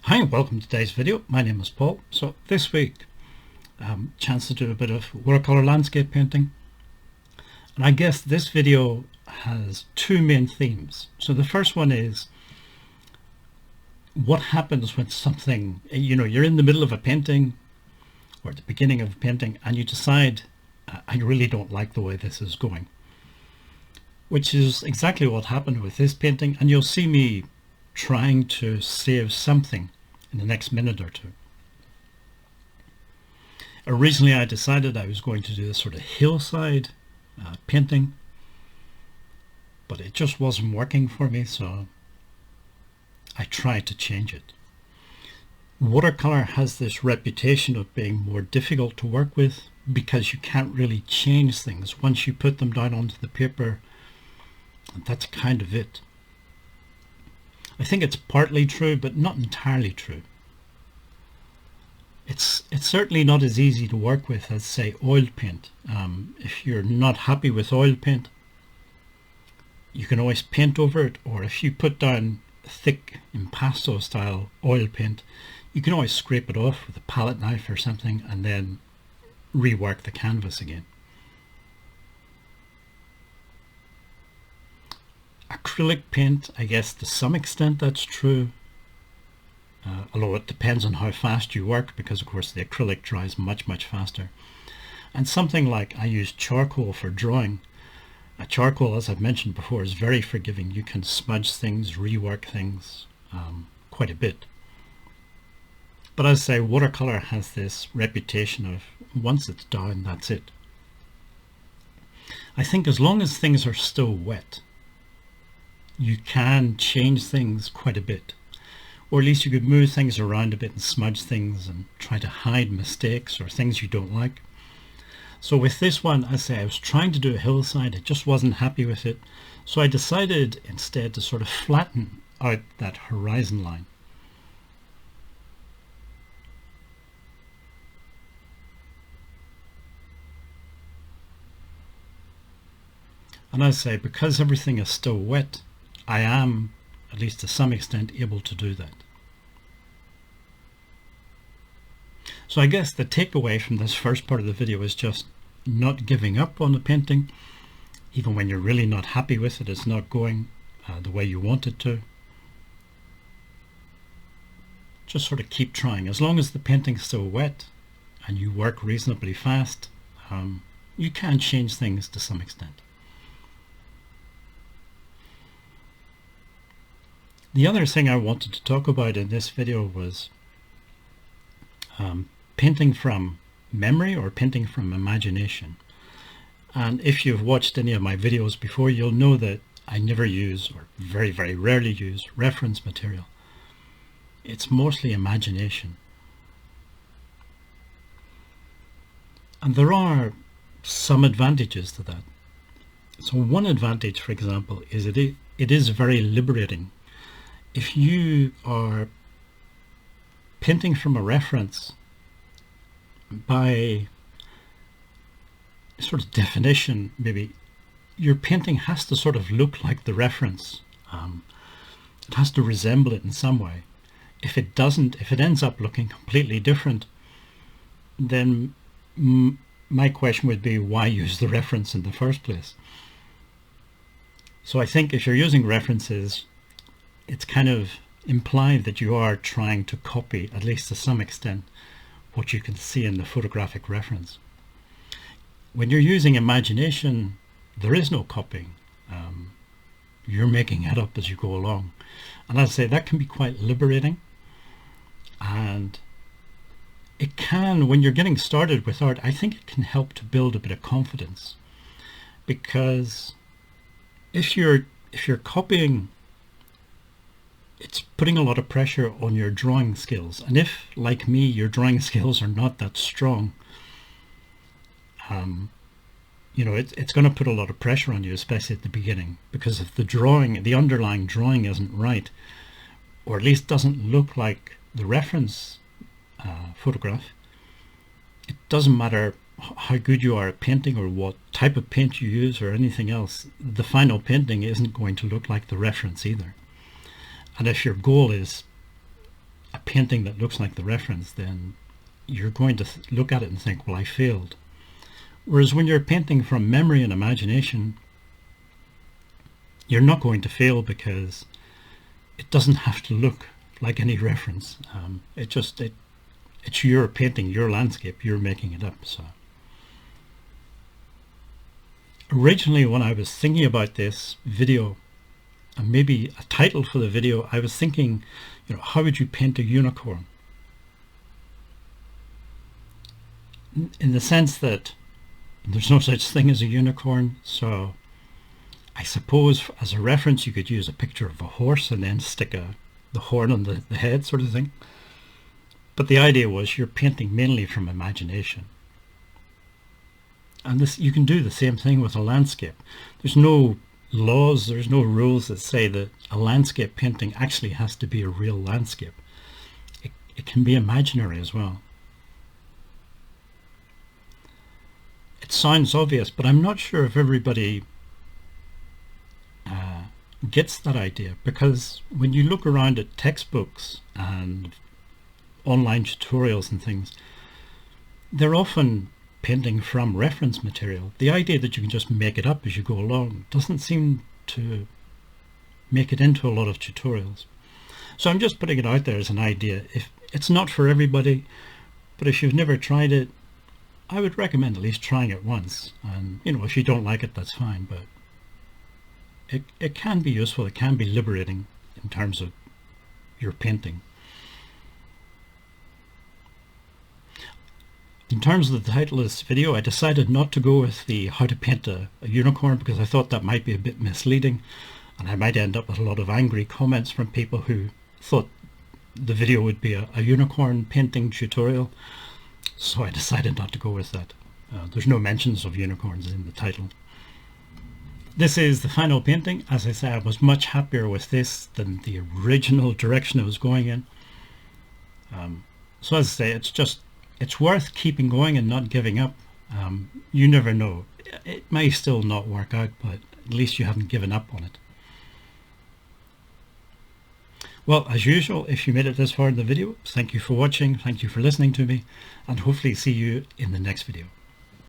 Hi and welcome to today's video. My name is Paul. So this week, chance to do a bit of watercolor landscape painting. And I guess this video has two main themes. So the first one is what happens when something, you're in the middle of a painting or at the beginning of a painting and you decide, I really don't like the way this is going. Which is exactly what happened with this painting, and you'll see me trying to save something in the next minute or two. Originally I decided I was going to do this sort of hillside painting, but it just wasn't working for me, so I tried to change it. Watercolor has this reputation of being more difficult to work with because you can't really change things once you put them down onto the paper, and that's kind of it. I think it's partly true, but not entirely true. It's certainly not as easy to work with as, say, oil paint. If you're not happy with oil paint, you can always paint over it, or if you put down thick impasto style oil paint, you can always scrape it off with a palette knife or something and then rework the canvas again. Acrylic paint, I guess to some extent that's true, although it depends on how fast you work, because of course the acrylic dries much faster. And something like, I use charcoal for drawing. Charcoal, as I've mentioned before, is very forgiving. You can smudge things, rework things quite a bit. But as I say, watercolor has this reputation of once it's down, that's it. I think as long as things are still wet, you can change things quite a bit, or at least you could move things around a bit and smudge things and try to hide mistakes or things you don't like. So with this one, I say I was trying to do a hillside, I just wasn't happy with it, so I decided instead to sort of flatten out that horizon line. And I say, because everything is still wet, I am, at least to some extent, able to do that. So I guess the takeaway from this first part of the video is just not giving up on the painting, even when you're really not happy with it, it's not going the way you want it to. Just sort of keep trying. As long as the painting's still wet and you work reasonably fast, you can change things to some extent. The other thing I wanted to talk about in this video was painting from memory or painting from imagination. And if you've watched any of my videos before, you'll know that I never use, or very rarely use, reference material. It's mostly imagination. And there are some advantages to that. So one advantage, for example, is it is very liberating. If you are painting from a reference, by sort of definition, maybe your painting has to sort of look like the reference. It has to resemble it in some way. If it doesn't, if it ends up looking completely different, then my question would be, why use the reference in the first place? So I think if you're using references, it's kind of implied that you are trying to copy, at least to some extent, what you can see in the photographic reference. When you're using imagination, there is no copying. You're making it up as you go along. And I'd say that can be quite liberating. And it can, when you're getting started with art, I think it can help to build a bit of confidence. Because if you're copying, it's putting a lot of pressure on your drawing skills. And if, like me, your drawing skills are not that strong, it's going to put a lot of pressure on you, especially at the beginning. Because if the underlying drawing isn't right, or at least doesn't look like the reference photograph, it doesn't matter how good you are at painting or what type of paint you use or anything else, the final painting isn't going to look like the reference either. And if your goal is a painting that looks like the reference, then you're going to look at it and think, well, I failed. Whereas when you're painting from memory and imagination, you're not going to fail, because it doesn't have to look like any reference. It's your painting, your landscape, you're making it up. So originally, when I was thinking about this video and maybe a title for the video, I was thinking, how would you paint a unicorn? In the sense that there's no such thing as a unicorn, so I suppose as a reference you could use a picture of a horse and then stick the horn on the head, sort of thing. But the idea was you're painting mainly from imagination. And this, you can do the same thing with a landscape. There's no laws, there's no rules that say that a landscape painting actually has to be a real landscape. It can be imaginary as well. It sounds obvious, but I'm not sure if everybody gets that idea, because when you look around at textbooks and online tutorials and things, they're often painting from reference material. The idea that you can just make it up as you go along doesn't seem to make it into a lot of tutorials. So I'm just putting it out there as an idea. If it's not for everybody, but if you've never tried it, I would recommend at least trying it once. And if you don't like it, that's fine, but it can be useful. It can be liberating in terms of your painting. In terms of the title of this video, I decided not to go with the how to paint a unicorn, because I thought that might be a bit misleading and I might end up with a lot of angry comments from people who thought the video would be a unicorn painting tutorial. So I decided not to go with that. There's no mentions of unicorns in the title. This is the final painting. As I say, I was much happier with this than the original direction I was going in. So as I say, it's worth keeping going and not giving up. You never know. It may still not work out, but at least you haven't given up on it. Well, as usual, if you made it this far in the video, thank you for watching, thank you for listening to me, and hopefully see you in the next video.